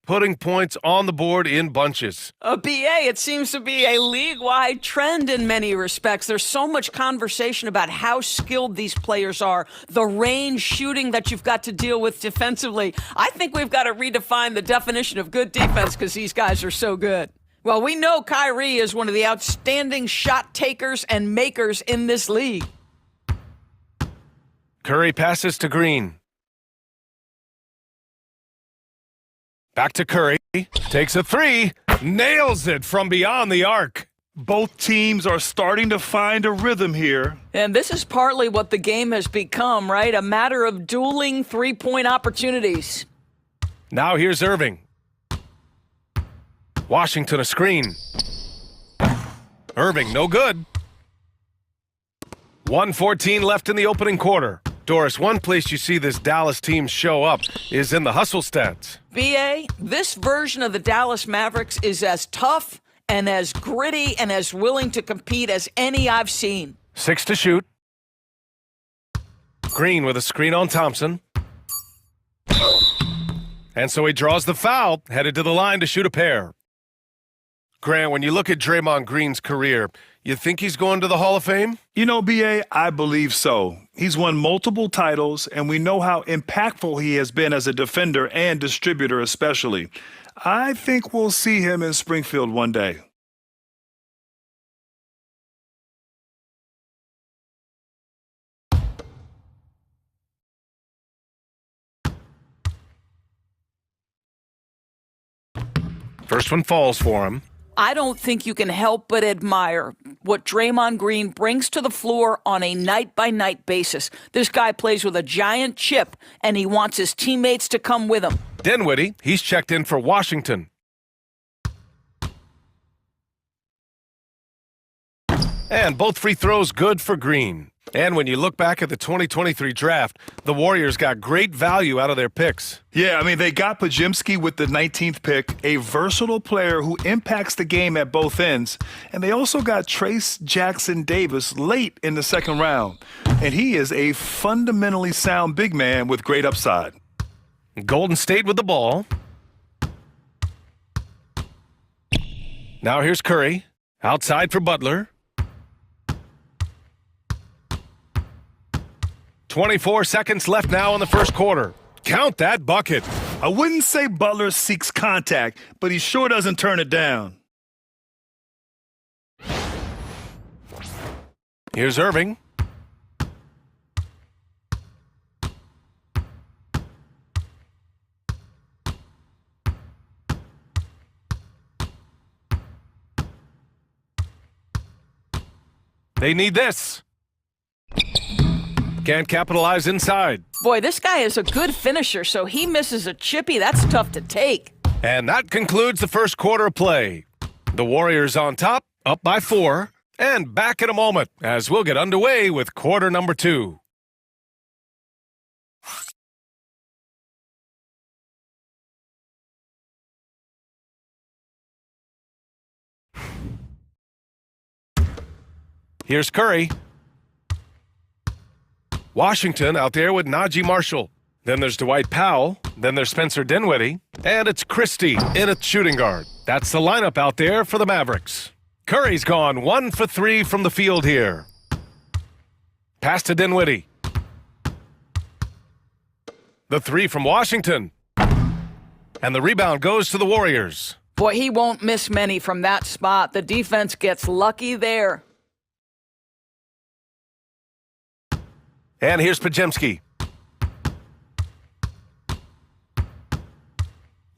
putting points on the board in bunches. BA, it seems to be a league-wide trend in many respects. There's so much conversation about how skilled these players are, the range shooting that you've got to deal with defensively. I think we've got to redefine the definition of good defense because these guys are so good. Well, we know Kyrie is one of the outstanding shot takers and makers in this league. Curry passes to Green. Back to Curry. Takes a three. Nails it from beyond the arc. Both teams are starting to find a rhythm here. And this is partly what the game has become, right? A matter of dueling three-point opportunities. Now here's Irving. Washington a screen. Irving, no good. 1:14 left in the opening quarter. Doris, one place you see this Dallas team show up is in the hustle stats. BA, this version of the Dallas Mavericks is as tough and as gritty and as willing to compete as any I've seen. 6 to shoot. Green with a screen on Thompson. And so he draws the foul, headed to the line to shoot a pair. Grant, when you look at Draymond Green's career, you think he's going to the Hall of Fame? You know, BA, I believe so. He's won multiple titles, and we know how impactful he has been as a defender and distributor especially. I think we'll see him in Springfield one day. First one falls for him. I don't think you can help but admire what Draymond Green brings to the floor on a night-by-night basis. This guy plays with a giant chip, and he wants his teammates to come with him. Dinwiddie, he's checked in for Washington. And both free throws good for Green. And when you look back at the 2023 draft, the Warriors got great value out of their picks. Yeah, I mean, they got Pajemski with the 19th pick, a versatile player who impacts the game at both ends. And they also got Trace Jackson Davis late in the second round. And he is a fundamentally sound big man with great upside. Golden State with the ball. Now here's Curry. Outside for Butler. 24 seconds left now in the first quarter. Count that bucket. I wouldn't say Butler seeks contact, but he sure doesn't turn it down. Here's Irving. They need this. Can't capitalize inside. Boy, this guy is a good finisher, so he misses a chippy. That's tough to take. And that concludes the first quarter of play. The Warriors on top, up by 4, and back in a moment as we'll get underway with quarter number 2. Here's Curry. Washington out there with Najee Marshall. Then there's Dwight Powell. Then there's Spencer Dinwiddie. And it's Christie in at shooting guard. That's the lineup out there for the Mavericks. Curry's gone 1 for 3 from the field here. Pass to Dinwiddie. The 3 from Washington. And the rebound goes to the Warriors. Boy, he won't miss many from that spot. The defense gets lucky there. And here's Pajemski.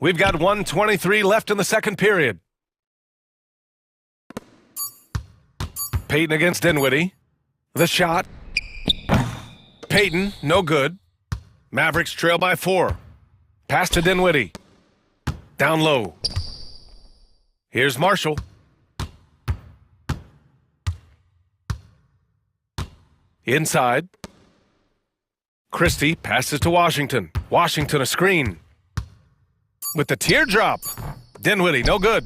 We've got 1:23 left in the second period. Payton against Dinwiddie. The shot. Payton, no good. Mavericks trail by 4. Pass to Dinwiddie. Down low. Here's Marshall. Inside. Christie passes to Washington. Washington a screen. With the teardrop. Dinwiddie, no good.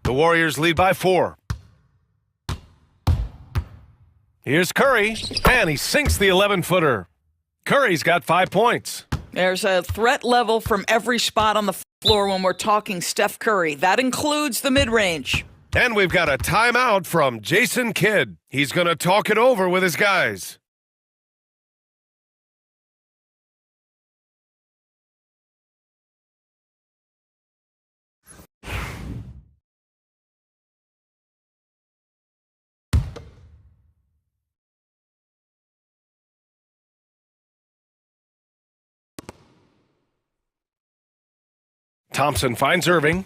The Warriors lead by 4. Here's Curry, and he sinks the 11-footer. Curry's got 5 points. There's a threat level from every spot on the floor when we're talking Steph Curry. That includes the mid-range. And we've got a timeout from Jason Kidd. He's going to talk it over with his guys. Thompson finds Irving.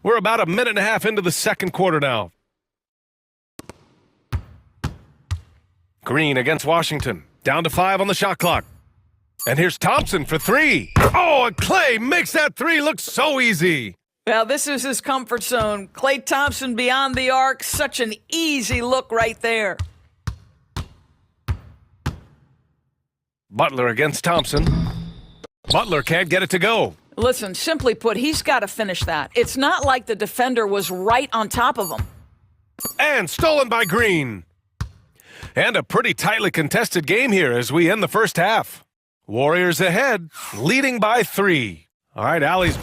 We're about a minute and a half into the second quarter now. Green against Washington. Down to 5 on the shot clock. And here's Thompson for 3. Oh, and Clay makes that 3 look so easy. Well, this is his comfort zone. Klay Thompson beyond the arc. Such an easy look right there. Butler against Thompson. Butler can't get it to go. Listen, simply put, he's got to finish that. It's not like the defender was right on top of him. And stolen by Green. And a pretty tightly contested game here as we end the first half. Warriors ahead, leading by 3. All right, Allie's...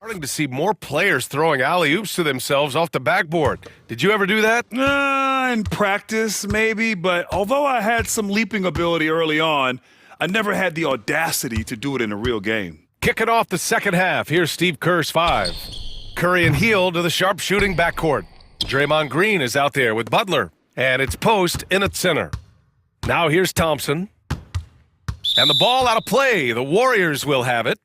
Starting to see more players throwing alley-oops to themselves off the backboard. Did you ever do that? In practice, maybe, but although I had some leaping ability early on, I never had the audacity to do it in a real game. Kicking off the second half, here's Steve Kerr's 5. Curry and Hield to the sharpshooting backcourt. Draymond Green is out there with Butler, and it's post in at center. Now here's Thompson. And the ball out of play. The Warriors will have it.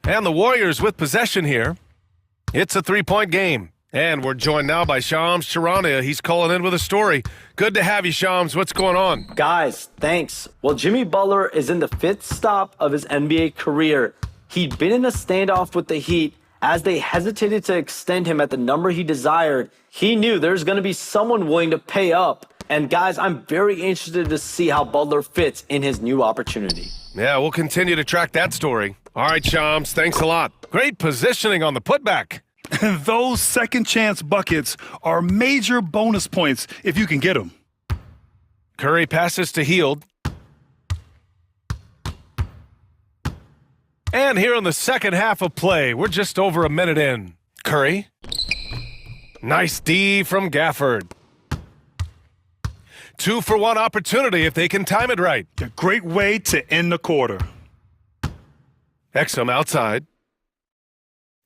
And the Warriors with possession here. It's a 3-point game. And we're joined now by Shams Charania. He's calling in with a story. Good to have you, Shams. What's going on? Guys, thanks. Well, Jimmy Butler is in the 5th stop of his NBA career. He'd been in a standoff with the Heat. As they hesitated to extend him at the number he desired, he knew there's going to be someone willing to pay up. And guys, I'm very interested to see how Butler fits in his new opportunity. Yeah, we'll continue to track that story. All right, Shams, thanks a lot. Great positioning on the putback. Those second chance buckets are major bonus points if you can get them. Curry passes to Hield. And here in the second half of play, we're just over a minute in. Curry. Nice D from Gafford. 2-for-1 opportunity if they can time it right. A great way to end the quarter. Exum outside.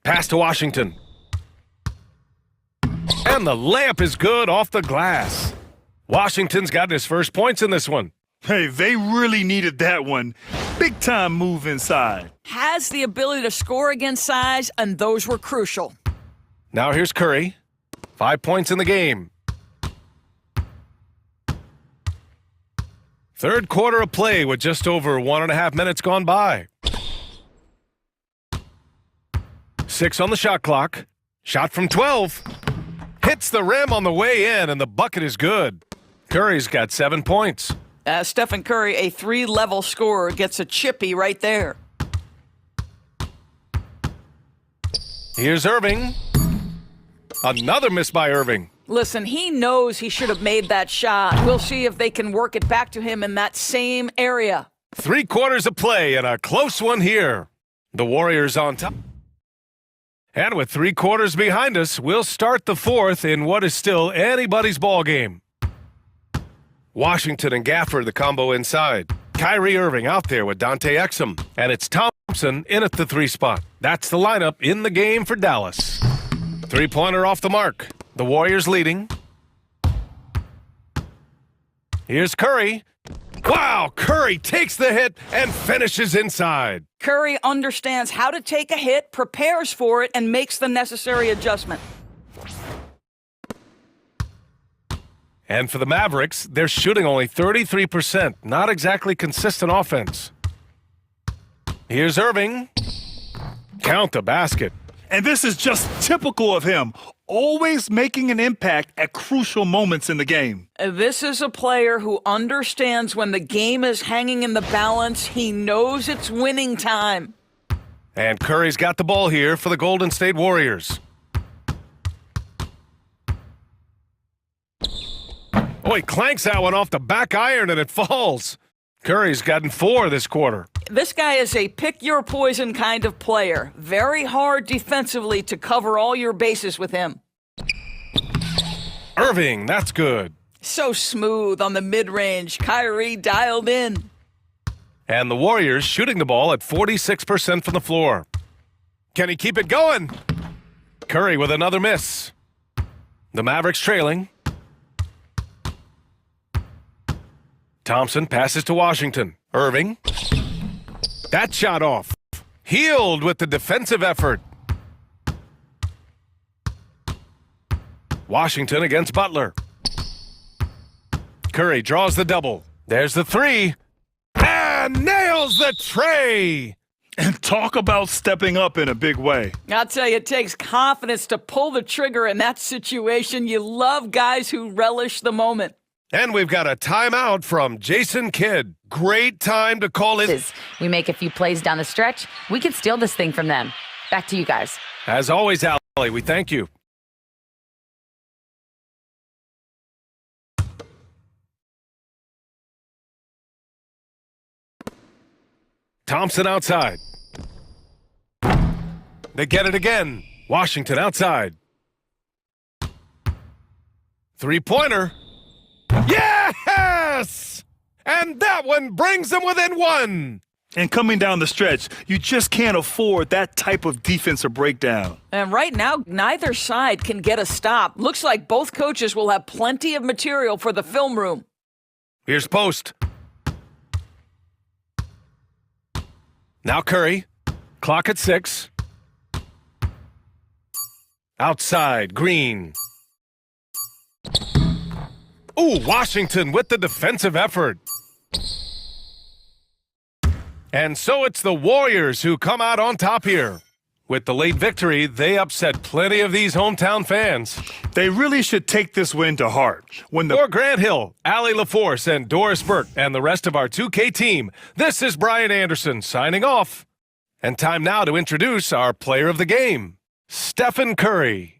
Pass to Washington. And the layup is good off the glass. Washington's gotten his first points in this one. Hey, they really needed that one. Big time move inside. Has the ability to score against size, and those were crucial. Now here's Curry. 5 points in the game. Third quarter of play with just over 1.5 minutes gone by. 6 on the shot clock. Shot from 12. Hits the rim on the way in, and the bucket is good. Curry's got 7 points. Stephen Curry, a 3-level scorer, gets a chippy right there. Here's Irving. Another miss by Irving. Listen, he knows he should have made that shot. We'll see if they can work it back to him in that same area. 3 quarters of play and a close one here. The Warriors on top. And with 3 quarters behind us, we'll start the fourth in what is still anybody's ball game. Washington and Gafford, the combo inside. Kyrie Irving out there with Dante Exum. And it's Tom. Thompson in at the 3 spot. That's the lineup in the game for Dallas. 3-pointer off the mark. The Warriors leading. Here's Curry. Wow, Curry takes the hit and finishes inside. Curry understands how to take a hit, prepares for it, and makes the necessary adjustment. And for the Mavericks, they're shooting only 33%. Not exactly consistent offense. Here's Irving. Count the basket. And this is just typical of him, always making an impact at crucial moments in the game. This is a player who understands when the game is hanging in the balance. He knows it's winning time. And Curry's got the ball here for the Golden State Warriors. Oh, he clanks that one off the back iron and it falls. Curry's gotten 4 this quarter. This guy is a pick-your-poison kind of player. Very hard defensively to cover all your bases with him. Irving, that's good. So smooth on the mid-range. Kyrie dialed in. And the Warriors shooting the ball at 46% from the floor. Can he keep it going? Curry with another miss. The Mavericks trailing. Thompson passes to Washington. Irving. That shot off. Healed with the defensive effort. Washington against Butler. Curry draws the double. There's the 3. And nails the tray. And talk about stepping up in a big way. I'll tell you, it takes confidence to pull the trigger in that situation. You love guys who relish the moment. And we've got a timeout from Jason Kidd. Great time to call in. We make a few plays down the stretch. We can steal this thing from them. Back to you guys. As always, Allie, we thank you. Thompson outside. They get it again. Washington outside. 3-pointer. Yes! And that one brings them within 1. And coming down the stretch, you just can't afford that type of defensive breakdown. And right now, neither side can get a stop. Looks like both coaches will have plenty of material for the film room. Here's Post. Now Curry. Clock at 6. Outside, Green. Ooh, Washington with the defensive effort. And so it's the Warriors who come out on top here. With the late victory, they upset plenty of these hometown fans. They really should take this win to heart. For Grant Hill, Allie LaForce, and Doris Burt, and the rest of our 2K team, this is Brian Anderson signing off. And time now to introduce our player of the game, Stephen Curry.